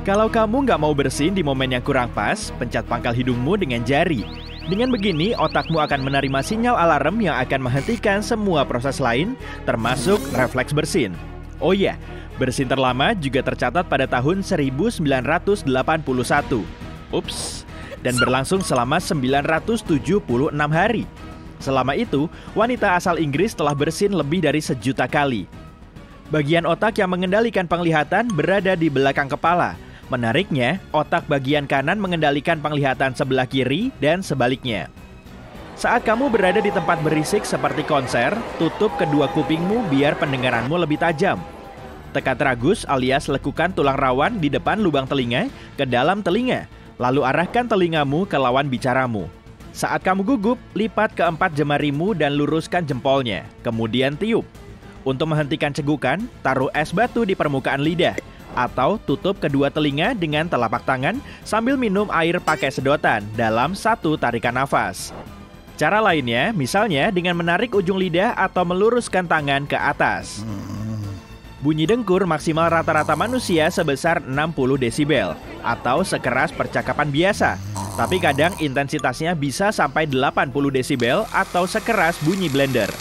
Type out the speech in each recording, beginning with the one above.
Kalau kamu nggak mau bersin di momen yang kurang pas, pencet pangkal hidungmu dengan jari. Dengan begini, otakmu akan menerima sinyal alarm yang akan menghentikan semua proses lain, termasuk refleks bersin. Oh iya, bersin terlama juga tercatat pada tahun 1981. Ups, dan berlangsung selama 976 hari. Selama itu, wanita asal Inggris telah bersin lebih dari 1.000.000 kali. Bagian otak yang mengendalikan penglihatan berada di belakang kepala. Menariknya, otak bagian kanan mengendalikan penglihatan sebelah kiri dan sebaliknya. Saat kamu berada di tempat berisik seperti konser, tutup kedua kupingmu biar pendengaranmu lebih tajam. Tekan tragus alias lekukan tulang rawan di depan lubang telinga ke dalam telinga, lalu arahkan telingamu ke lawan bicaramu. Saat kamu gugup, lipat keempat jemarimu dan luruskan jempolnya, kemudian tiup. Untuk menghentikan cegukan, taruh es batu di permukaan lidah, atau tutup kedua telinga dengan telapak tangan sambil minum air pakai sedotan dalam satu tarikan nafas. Cara lainnya, misalnya dengan menarik ujung lidah atau meluruskan tangan ke atas. Bunyi dengkur maksimal rata-rata manusia sebesar 60 desibel, atau sekeras percakapan biasa. Tapi kadang intensitasnya bisa sampai 80 desibel atau sekeras bunyi blender.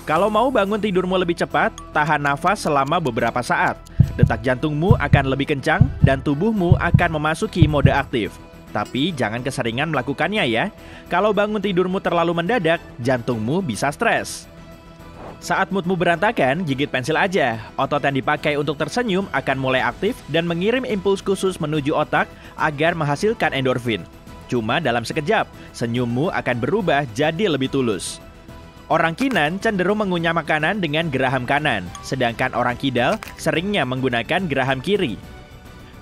Kalau mau bangun tidurmu lebih cepat, tahan nafas selama beberapa saat. Detak jantungmu akan lebih kencang dan tubuhmu akan memasuki mode aktif. Tapi jangan keseringan melakukannya ya. Kalau bangun tidurmu terlalu mendadak, jantungmu bisa stres. Saat moodmu berantakan, gigit pensil aja. Otot yang dipakai untuk tersenyum akan mulai aktif dan mengirim impuls khusus menuju otak agar menghasilkan endorfin. Cuma dalam sekejap, senyummu akan berubah jadi lebih tulus. Orang kinan cenderung mengunyah makanan dengan geraham kanan, sedangkan orang kidal seringnya menggunakan geraham kiri.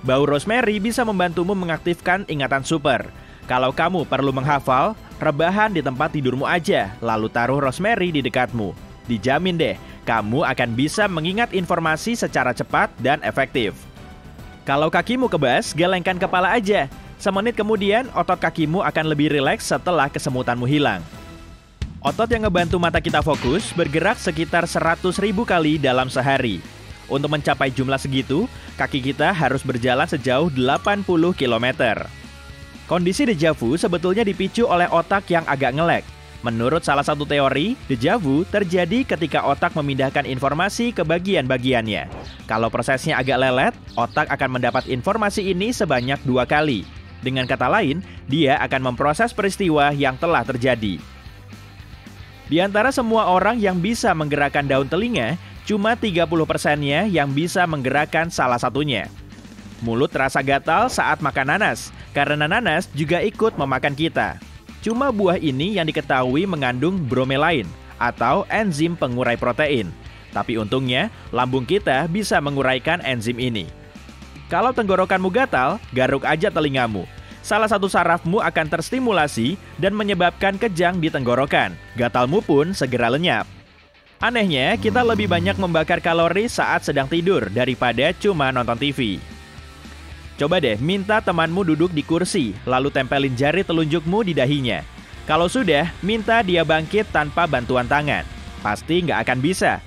Bau rosemary bisa membantumu mengaktifkan ingatan super. Kalau kamu perlu menghafal, rebahan di tempat tidurmu aja, lalu taruh rosemary di dekatmu. Dijamin deh, kamu akan bisa mengingat informasi secara cepat dan efektif. Kalau kakimu kebas, gelengkan kepala aja. Semenit kemudian, otot kakimu akan lebih rileks setelah kesemutanmu hilang. Otot yang ngebantu mata kita fokus bergerak sekitar 100.000 kali dalam sehari. Untuk mencapai jumlah segitu, kaki kita harus berjalan sejauh 80 km. Kondisi déjà vu sebetulnya dipicu oleh otak yang agak nge-lag. Menurut salah satu teori, déjà vu terjadi ketika otak memindahkan informasi ke bagian-bagiannya. Kalau prosesnya agak lelet, otak akan mendapat informasi ini sebanyak 2 kali. Dengan kata lain, dia akan memproses peristiwa yang telah terjadi. Di antara semua orang yang bisa menggerakkan daun telinga, cuma 30%-nya yang bisa menggerakkan salah satunya. Mulut terasa gatal saat makan nanas, karena nanas juga ikut memakan kita. Cuma buah ini yang diketahui mengandung bromelain, atau enzim pengurai protein. Tapi untungnya, lambung kita bisa menguraikan enzim ini. Kalau tenggorokanmu gatal, garuk aja telingamu. Salah satu sarafmu akan terstimulasi dan menyebabkan kejang di tenggorokan. Gatalmu pun segera lenyap. Anehnya, kita lebih banyak membakar kalori saat sedang tidur daripada cuma nonton TV. Coba deh minta temanmu duduk di kursi, lalu tempelin jari telunjukmu di dahinya. Kalau sudah, minta dia bangkit tanpa bantuan tangan. Pasti nggak akan bisa.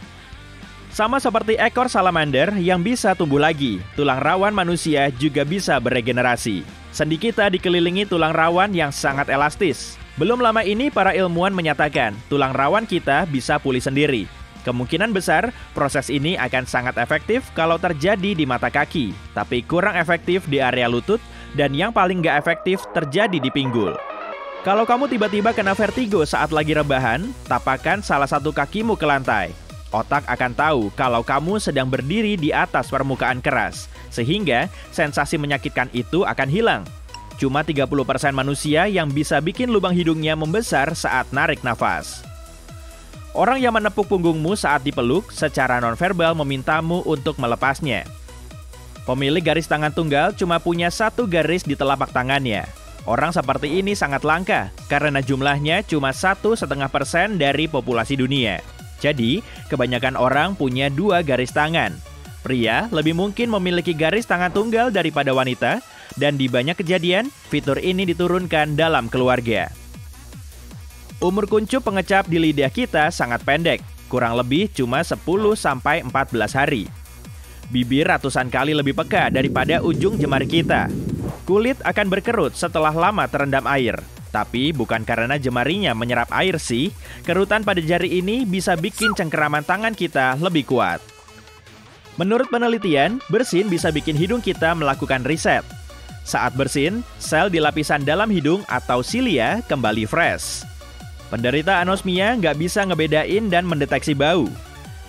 Sama seperti ekor salamander yang bisa tumbuh lagi, tulang rawan manusia juga bisa beregenerasi. Sendi kita dikelilingi tulang rawan yang sangat elastis. Belum lama ini para ilmuwan menyatakan tulang rawan kita bisa pulih sendiri. Kemungkinan besar proses ini akan sangat efektif kalau terjadi di mata kaki, tapi kurang efektif di area lutut dan yang paling nggak efektif terjadi di pinggul. Kalau kamu tiba-tiba kena vertigo saat lagi rebahan, tapakkan salah satu kakimu ke lantai. Otak akan tahu kalau kamu sedang berdiri di atas permukaan keras, sehingga sensasi menyakitkan itu akan hilang. Cuma 30% manusia yang bisa bikin lubang hidungnya membesar saat narik nafas. Orang yang menepuk punggungmu saat dipeluk secara nonverbal memintamu untuk melepasnya. Pemilik garis tangan tunggal cuma punya 1 garis di telapak tangannya. Orang seperti ini sangat langka, karena jumlahnya cuma 1,5% dari populasi dunia. Jadi, kebanyakan orang punya 2 garis tangan. Pria lebih mungkin memiliki garis tangan tunggal daripada wanita, dan di banyak kejadian, fitur ini diturunkan dalam keluarga. Umur kuncup pengecap di lidah kita sangat pendek, kurang lebih cuma 10-14 hari. Bibir ratusan kali lebih peka daripada ujung jemari kita. Kulit akan berkerut setelah lama terendam air. Tapi bukan karena jemarinya menyerap air sih, kerutan pada jari ini bisa bikin cengkeraman tangan kita lebih kuat. Menurut penelitian, bersin bisa bikin hidung kita melakukan reset. Saat bersin, sel di lapisan dalam hidung atau silia kembali fresh. Penderita anosmia nggak bisa ngebedain dan mendeteksi bau.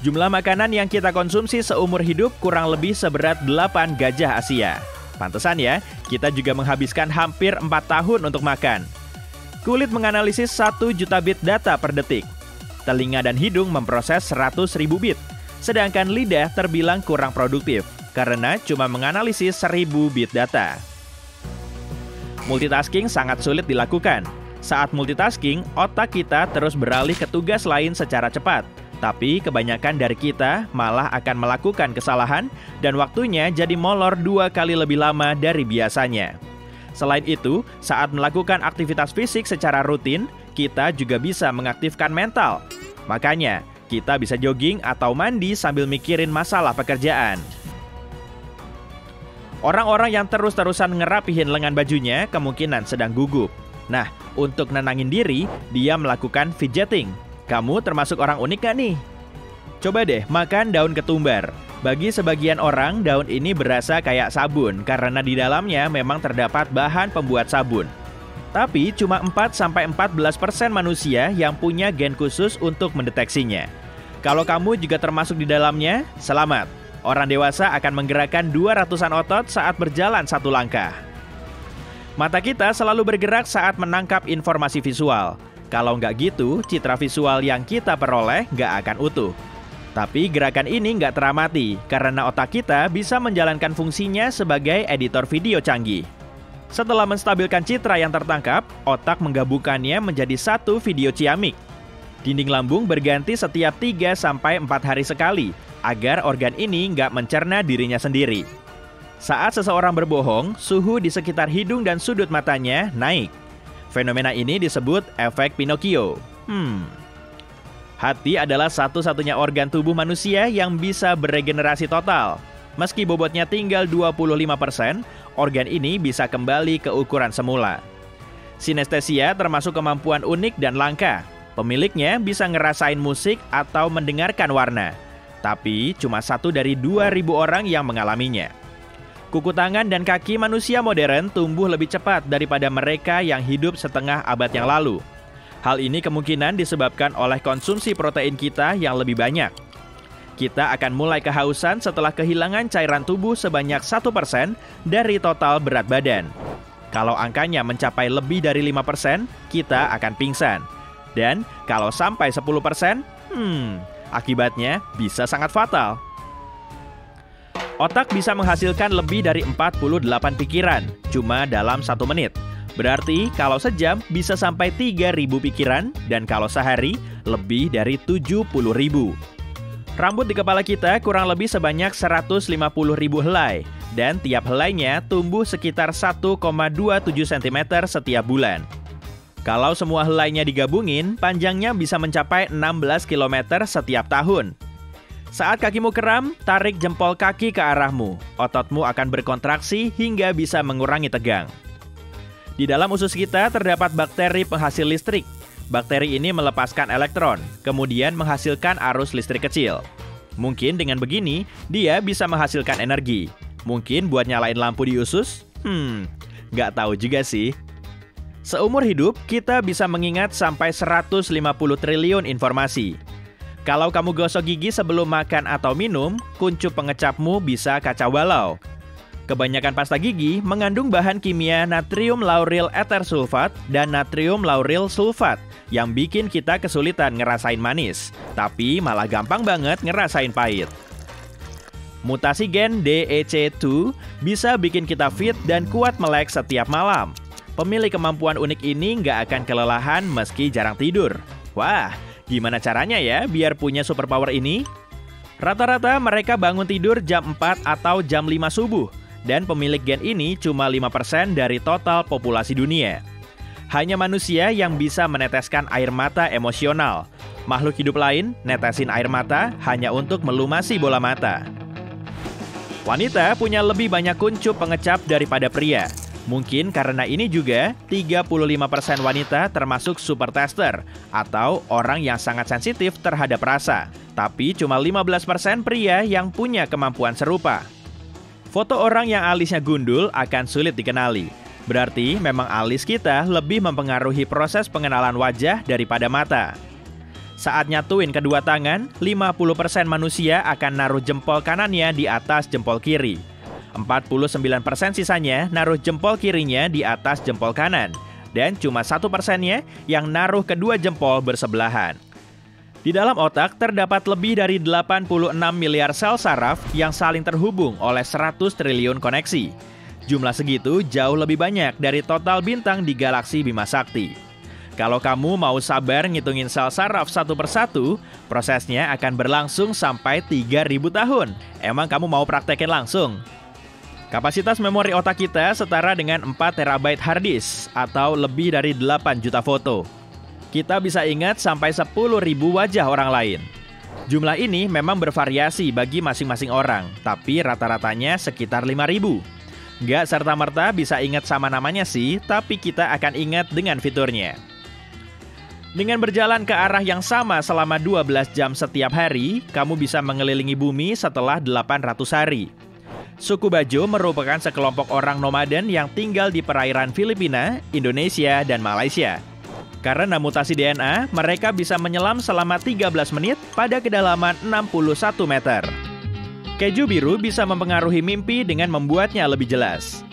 Jumlah makanan yang kita konsumsi seumur hidup kurang lebih seberat 8 gajah Asia. Pantesan ya, kita juga menghabiskan hampir 4 tahun untuk makan. Kulit menganalisis 1 juta bit data per detik. Telinga dan hidung memproses 100.000 bit. Sedangkan lidah terbilang kurang produktif karena cuma menganalisis 1000 bit data. Multitasking sangat sulit dilakukan. Saat multitasking, otak kita terus beralih ke tugas lain secara cepat. Tapi kebanyakan dari kita malah akan melakukan kesalahan dan waktunya jadi molor 2 kali lebih lama dari biasanya. Selain itu, saat melakukan aktivitas fisik secara rutin, kita juga bisa mengaktifkan mental. Makanya, kita bisa jogging atau mandi sambil mikirin masalah pekerjaan. Orang-orang yang terus-terusan ngerapihin lengan bajunya kemungkinan sedang gugup. Nah, untuk nenangin diri, dia melakukan fidgeting. Kamu termasuk orang unik gak nih? Coba deh makan daun ketumbar. Bagi sebagian orang, daun ini berasa kayak sabun karena di dalamnya memang terdapat bahan pembuat sabun. Tapi cuma 4-14% manusia yang punya gen khusus untuk mendeteksinya. Kalau kamu juga termasuk di dalamnya, selamat. Orang dewasa akan menggerakkan 200-an otot saat berjalan 1 langkah. Mata kita selalu bergerak saat menangkap informasi visual. Kalau nggak gitu, citra visual yang kita peroleh nggak akan utuh. Tapi gerakan ini nggak teramati, karena otak kita bisa menjalankan fungsinya sebagai editor video canggih. Setelah menstabilkan citra yang tertangkap, otak menggabungkannya menjadi 1 video ciamik. Dinding lambung berganti setiap 3-4 hari sekali, agar organ ini nggak mencerna dirinya sendiri. Saat seseorang berbohong, suhu di sekitar hidung dan sudut matanya naik. Fenomena ini disebut efek Pinocchio. Hati adalah satu-satunya organ tubuh manusia yang bisa beregenerasi total. Meski bobotnya tinggal 25%, organ ini bisa kembali ke ukuran semula. Sinestesia termasuk kemampuan unik dan langka. Pemiliknya bisa ngerasain musik atau mendengarkan warna. Tapi cuma 1 dari 2.000 orang yang mengalaminya. Kuku tangan dan kaki manusia modern tumbuh lebih cepat daripada mereka yang hidup setengah abad yang lalu. Hal ini kemungkinan disebabkan oleh konsumsi protein kita yang lebih banyak. Kita akan mulai kehausan setelah kehilangan cairan tubuh sebanyak 1% dari total berat badan. Kalau angkanya mencapai lebih dari 5%, kita akan pingsan. Dan kalau sampai 10%, akibatnya bisa sangat fatal. Otak bisa menghasilkan lebih dari 48 pikiran, cuma dalam 1 menit. Berarti kalau sejam bisa sampai 3.000 pikiran, dan kalau sehari lebih dari 70.000. Rambut di kepala kita kurang lebih sebanyak 150.000 helai, dan tiap helainya tumbuh sekitar 1,27 cm setiap bulan. Kalau semua helainya digabungin, panjangnya bisa mencapai 16 km setiap tahun. Saat kakimu kram, tarik jempol kaki ke arahmu. Ototmu akan berkontraksi hingga bisa mengurangi tegang. Di dalam usus kita terdapat bakteri penghasil listrik. Bakteri ini melepaskan elektron, kemudian menghasilkan arus listrik kecil. Mungkin dengan begini, dia bisa menghasilkan energi. Mungkin buat nyalain lampu di usus? Nggak tahu juga sih. Seumur hidup, kita bisa mengingat sampai 150 triliun informasi. Kalau kamu gosok gigi sebelum makan atau minum, kuncup pengecapmu bisa kacau balau. Kebanyakan pasta gigi mengandung bahan kimia natrium lauryl ether sulfat dan natrium lauryl sulfat yang bikin kita kesulitan ngerasain manis, tapi malah gampang banget ngerasain pahit. Mutasi gen DEC2 bisa bikin kita fit dan kuat melek setiap malam. Pemilik kemampuan unik ini nggak akan kelelahan meski jarang tidur. Wah, gimana caranya ya biar punya superpower ini? Rata-rata mereka bangun tidur jam 4 atau jam 5 subuh. Dan pemilik gen ini cuma 5% dari total populasi dunia. Hanya manusia yang bisa meneteskan air mata emosional. Makhluk hidup lain netesin air mata hanya untuk melumasi bola mata. Wanita punya lebih banyak kuncup pengecap daripada pria. Mungkin karena ini juga 35% wanita termasuk super tester atau orang yang sangat sensitif terhadap rasa. Tapi cuma 15% pria yang punya kemampuan serupa. Foto orang yang alisnya gundul akan sulit dikenali. Berarti memang alis kita lebih mempengaruhi proses pengenalan wajah daripada mata. Saat nyatuin kedua tangan, 50% manusia akan naruh jempol kanannya di atas jempol kiri. 49% sisanya naruh jempol kirinya di atas jempol kanan. Dan cuma 1%-nya yang naruh kedua jempol bersebelahan. Di dalam otak terdapat lebih dari 86 miliar sel saraf yang saling terhubung oleh 100 triliun koneksi. Jumlah segitu jauh lebih banyak dari total bintang di galaksi Bima Sakti. Kalau kamu mau sabar ngitungin sel saraf satu persatu, prosesnya akan berlangsung sampai 3.000 tahun. Emang kamu mau praktekin langsung? Kapasitas memori otak kita setara dengan 4 terabyte hard disk atau lebih dari 8 juta foto. Kita bisa ingat sampai 10.000 wajah orang lain. Jumlah ini memang bervariasi bagi masing-masing orang, tapi rata-ratanya sekitar 5.000. Nggak serta-merta bisa ingat sama namanya sih, tapi kita akan ingat dengan fiturnya. Dengan berjalan ke arah yang sama selama 12 jam setiap hari, kamu bisa mengelilingi bumi setelah 800 hari. Suku Bajo merupakan sekelompok orang nomaden yang tinggal di perairan Filipina, Indonesia, dan Malaysia. Karena mutasi DNA, mereka bisa menyelam selama 13 menit pada kedalaman 61 meter. Keju biru bisa mempengaruhi mimpi dengan membuatnya lebih jelas.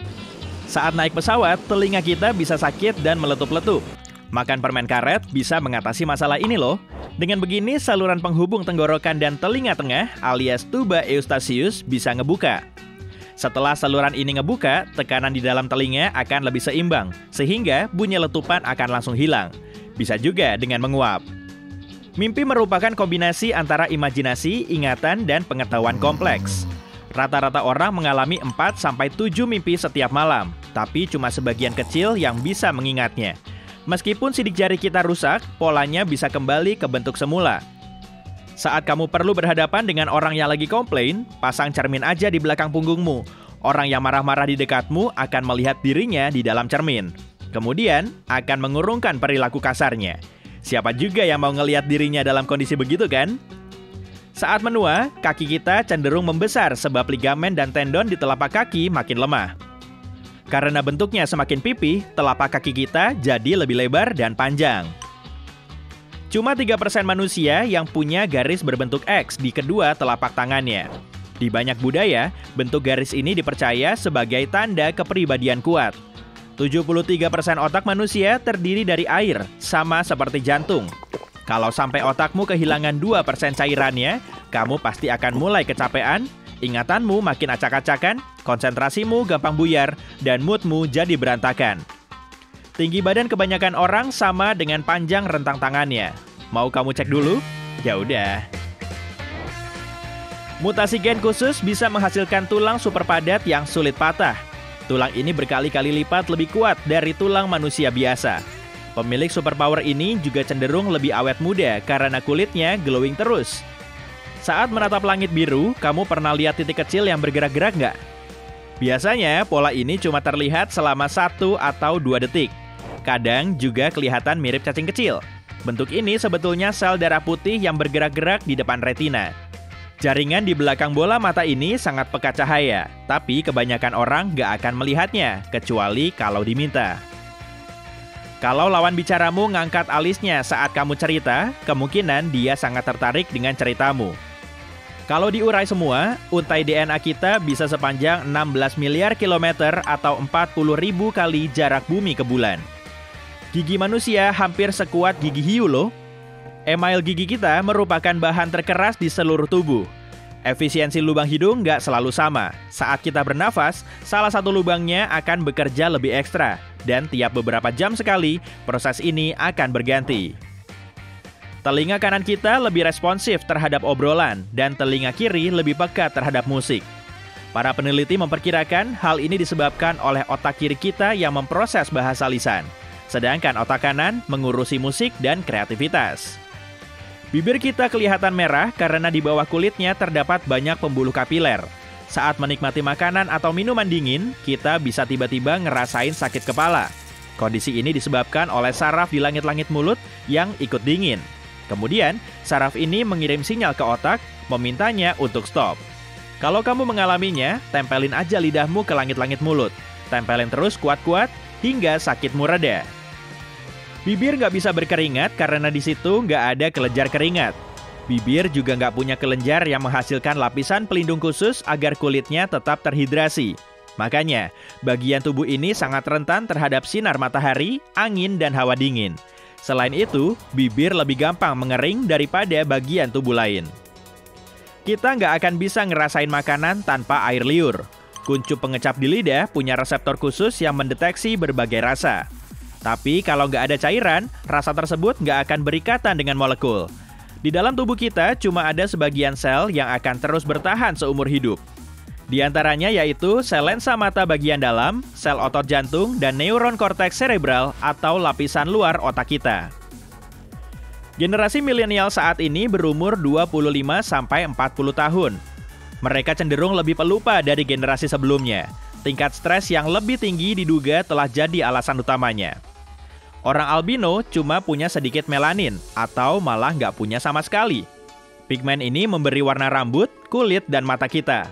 Saat naik pesawat, telinga kita bisa sakit dan meletup-letup. Makan permen karet bisa mengatasi masalah ini loh. Dengan begini, saluran penghubung tenggorokan dan telinga tengah alias tuba eustachius bisa ngebuka. Setelah saluran ini ngebuka, tekanan di dalam telinga akan lebih seimbang, sehingga bunyi letupan akan langsung hilang. Bisa juga dengan menguap. Mimpi merupakan kombinasi antara imajinasi, ingatan, dan pengetahuan kompleks. Rata-rata orang mengalami 4-7 mimpi setiap malam, tapi cuma sebagian kecil yang bisa mengingatnya. Meskipun sidik jari kita rusak, polanya bisa kembali ke bentuk semula. Saat kamu perlu berhadapan dengan orang yang lagi komplain, pasang cermin aja di belakang punggungmu. Orang yang marah-marah di dekatmu akan melihat dirinya di dalam cermin. Kemudian, akan mengurungkan perilaku kasarnya. Siapa juga yang mau ngelihat dirinya dalam kondisi begitu kan? Saat menua, kaki kita cenderung membesar sebab ligamen dan tendon di telapak kaki makin lemah. Karena bentuknya semakin pipih, telapak kaki kita jadi lebih lebar dan panjang. Cuma 3% manusia yang punya garis berbentuk X di kedua telapak tangannya. Di banyak budaya, bentuk garis ini dipercaya sebagai tanda kepribadian kuat. 73% otak manusia terdiri dari air, sama seperti jantung. Kalau sampai otakmu kehilangan 2% cairannya, kamu pasti akan mulai kecapean, ingatanmu makin acak-acakan, konsentrasimu gampang buyar, dan moodmu jadi berantakan. Tinggi badan kebanyakan orang sama dengan panjang rentang tangannya. Mau kamu cek dulu? Ya udah. Mutasi gen khusus bisa menghasilkan tulang super padat yang sulit patah. Tulang ini berkali-kali lipat lebih kuat dari tulang manusia biasa. Pemilik superpower ini juga cenderung lebih awet muda karena kulitnya glowing terus. Saat menatap langit biru, kamu pernah lihat titik kecil yang bergerak-gerak nggak? Biasanya, pola ini cuma terlihat selama 1 atau 2 detik. Kadang juga kelihatan mirip cacing kecil. Bentuk ini sebetulnya sel darah putih yang bergerak-gerak di depan retina. Jaringan di belakang bola mata ini sangat peka cahaya, tapi kebanyakan orang nggak akan melihatnya, kecuali kalau diminta. Kalau lawan bicaramu ngangkat alisnya saat kamu cerita, kemungkinan dia sangat tertarik dengan ceritamu. Kalau diurai semua, untai DNA kita bisa sepanjang 16 miliar kilometer atau 40.000 kali jarak bumi ke bulan. Gigi manusia hampir sekuat gigi hiu loh. Email gigi kita merupakan bahan terkeras di seluruh tubuh. Efisiensi lubang hidung nggak selalu sama. Saat kita bernafas, salah satu lubangnya akan bekerja lebih ekstra. Dan tiap beberapa jam sekali, proses ini akan berganti. Telinga kanan kita lebih responsif terhadap obrolan, dan telinga kiri lebih peka terhadap musik. Para peneliti memperkirakan hal ini disebabkan oleh otak kiri kita yang memproses bahasa lisan, sedangkan otak kanan mengurusi musik dan kreativitas. Bibir kita kelihatan merah karena di bawah kulitnya terdapat banyak pembuluh kapiler. saat menikmati makanan atau minuman dingin, kita bisa tiba-tiba ngerasain sakit kepala. Kondisi ini disebabkan oleh saraf di langit-langit mulut yang ikut dingin. Kemudian, saraf ini mengirim sinyal ke otak, memintanya untuk stop. Kalau kamu mengalaminya, tempelin aja lidahmu ke langit-langit mulut. Tempelin terus kuat-kuat hingga sakitmu reda. Bibir nggak bisa berkeringat karena di situ nggak ada kelenjar keringat. Bibir juga nggak punya kelenjar yang menghasilkan lapisan pelindung khusus agar kulitnya tetap terhidrasi. Makanya, bagian tubuh ini sangat rentan terhadap sinar matahari, angin, dan hawa dingin. Selain itu, bibir lebih gampang mengering daripada bagian tubuh lain. Kita nggak akan bisa ngerasain makanan tanpa air liur. Kuncup pengecap di lidah punya reseptor khusus yang mendeteksi berbagai rasa. Tapi kalau nggak ada cairan, rasa tersebut nggak akan berikatan dengan molekul. Di dalam tubuh kita cuma ada sebagian sel yang akan terus bertahan seumur hidup. Di antaranya yaitu sel lensa mata bagian dalam, sel otot jantung, dan neuron korteks cerebral atau lapisan luar otak kita. Generasi milenial saat ini berumur 25-40 tahun. Mereka cenderung lebih pelupa dari generasi sebelumnya. Tingkat stres yang lebih tinggi diduga telah jadi alasan utamanya. Orang albino cuma punya sedikit melanin atau malah nggak punya sama sekali. Pigmen ini memberi warna rambut, kulit, dan mata kita.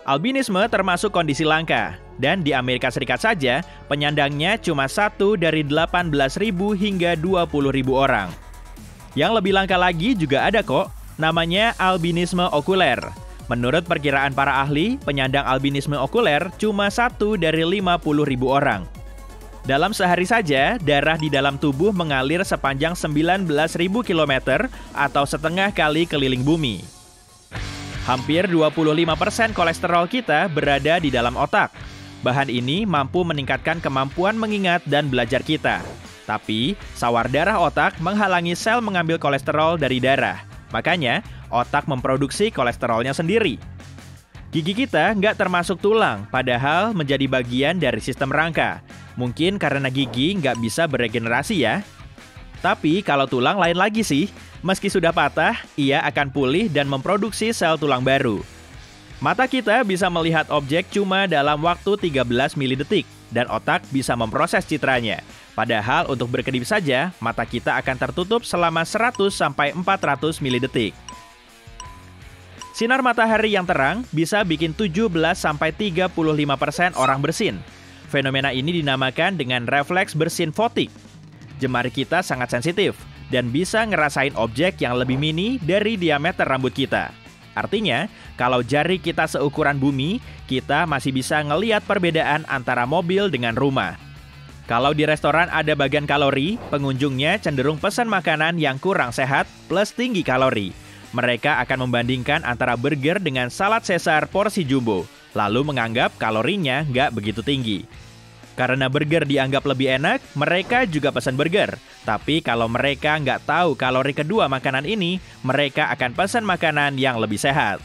Albinisme termasuk kondisi langka, dan di Amerika Serikat saja penyandangnya cuma 1 dari 18.000 hingga 20.000 orang. Yang lebih langka lagi juga ada kok, namanya albinisme okuler. Menurut perkiraan para ahli, penyandang albinisme okuler cuma 1 dari 50.000 orang. Dalam sehari saja, darah di dalam tubuh mengalir sepanjang 19.000 km atau setengah kali keliling bumi. Hampir 25% kolesterol kita berada di dalam otak. Bahan ini mampu meningkatkan kemampuan mengingat dan belajar kita. Tapi, sawar darah otak menghalangi sel mengambil kolesterol dari darah. Makanya, otak memproduksi kolesterolnya sendiri. Gigi kita nggak termasuk tulang, padahal menjadi bagian dari sistem rangka. Mungkin karena gigi nggak bisa beregenerasi ya. Tapi kalau tulang lain lagi sih. Meski sudah patah, ia akan pulih dan memproduksi sel tulang baru. Mata kita bisa melihat objek cuma dalam waktu 13 milidetik, dan otak bisa memproses citranya. Padahal untuk berkedip saja, mata kita akan tertutup selama 100-400 milidetik. Sinar matahari yang terang bisa bikin 17-35% orang bersin. Fenomena ini dinamakan dengan refleks bersin fotik. Jemari kita sangat sensitif dan bisa ngerasain objek yang lebih mini dari diameter rambut kita. Artinya, kalau jari kita seukuran bumi, kita masih bisa ngeliat perbedaan antara mobil dengan rumah. Kalau di restoran ada bagian kalori, pengunjungnya cenderung pesan makanan yang kurang sehat plus tinggi kalori. Mereka akan membandingkan antara burger dengan salad Caesar porsi jumbo, lalu menganggap kalorinya nggak begitu tinggi. Karena burger dianggap lebih enak, mereka juga pesan burger. Tapi kalau mereka nggak tahu kalori kedua makanan ini, mereka akan pesan makanan yang lebih sehat.